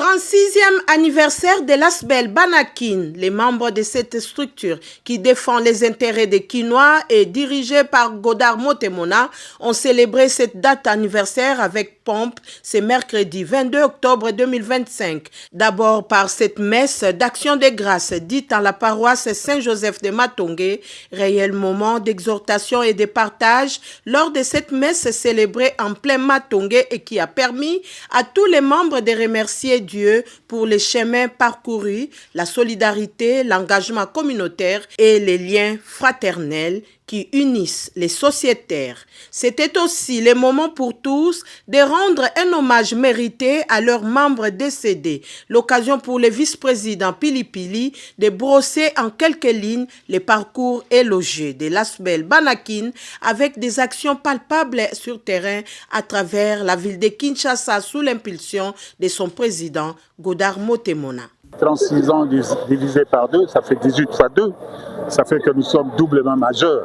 36e anniversaire de l'Asbel Banakin, les membres de cette structure qui défend les intérêts des Kinois et dirigée par Godard Motemona ont célébré cette date anniversaire avec pompe ce mercredi 22 octobre 2025. D'abord par cette messe d'action de grâce dite en la paroisse Saint-Joseph de Matongé, réel moment d'exhortation et de partage lors de cette messe célébrée en plein Matongé et qui a permis à tous les membres de remercier Dieu pour les chemins parcourus, la solidarité, l'engagement communautaire et les liens fraternels qui unissent les sociétaires. C'était aussi le moment pour tous de rendre un hommage mérité à leurs membres décédés. L'occasion pour le vice-président Pili Pili de brosser en quelques lignes les parcours élogieux de l'Asbel Banakin avec des actions palpables sur terrain à travers la ville de Kinshasa sous l'impulsion de son président Godard Motemona. 36 ans divisé par 2, ça fait 18 fois 2. Ça fait que nous sommes doublement majeurs,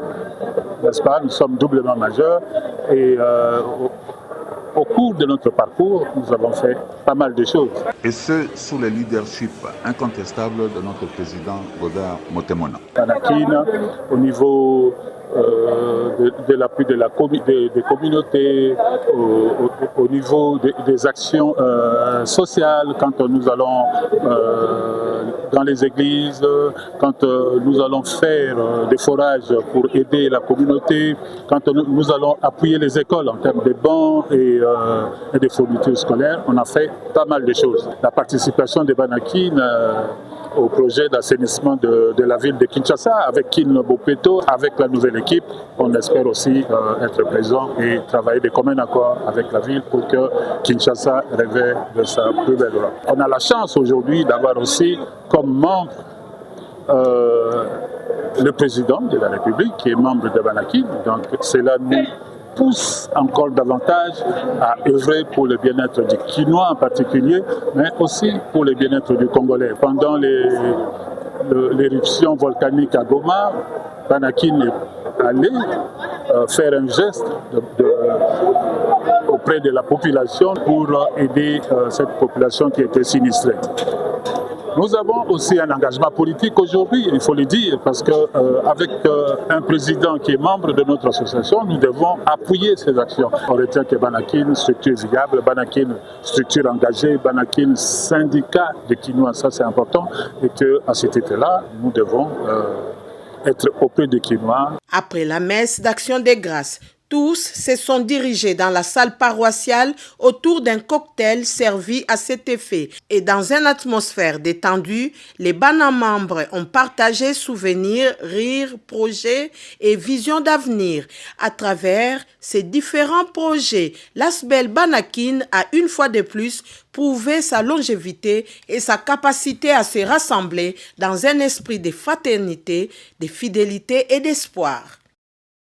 n'est-ce pas? Nous sommes doublement majeurs et au cours de notre parcours, nous avons fait pas mal de choses. Et ce, sous le leadership incontestable de notre président Godard Motemona. Banakin, au niveau de l'appui des communautés, au niveau des actions sociales, quand nous allons dans les églises, quand nous allons faire des forages pour aider la communauté, quand nous allons appuyer les écoles en termes de bancs et des fournitures scolaires, on a fait pas mal de choses. La participation de Banakin au projet d'assainissement de la ville de Kinshasa avec Kin Bopeto, avec la nouvelle équipe, on espère aussi être présent et travailler de commun accord avec la ville pour que Kinshasa rêve de sa plus belle Europe. On a la chance aujourd'hui d'avoir aussi comme membre le président de la République qui est membre de Banakin, donc cela nous pousse encore davantage à œuvrer pour le bien-être du Kinois en particulier, mais aussi pour le bien-être du Congolais. Pendant l'éruption volcanique à Goma, Banakin est allé faire un geste auprès de la population pour aider cette population qui était sinistrée. Nous avons aussi un engagement politique aujourd'hui, il faut le dire, parce qu'avec un président qui est membre de notre association, nous devons appuyer ces actions. On retient que Banakin, structure viable, Banakin, structure engagée, Banakin, syndicat de Kinois, ça c'est important, et qu'à ce titre-là, nous devons être auprès des Kinois. Après la messe d'action des grâces, tous se sont dirigés dans la salle paroissiale autour d'un cocktail servi à cet effet. Et dans une atmosphère détendue, les Bana membres ont partagé souvenirs, rires, projets et visions d'avenir. À travers ces différents projets, l'Asbel Banakin a une fois de plus prouvé sa longévité et sa capacité à se rassembler dans un esprit de fraternité, de fidélité et d'espoir.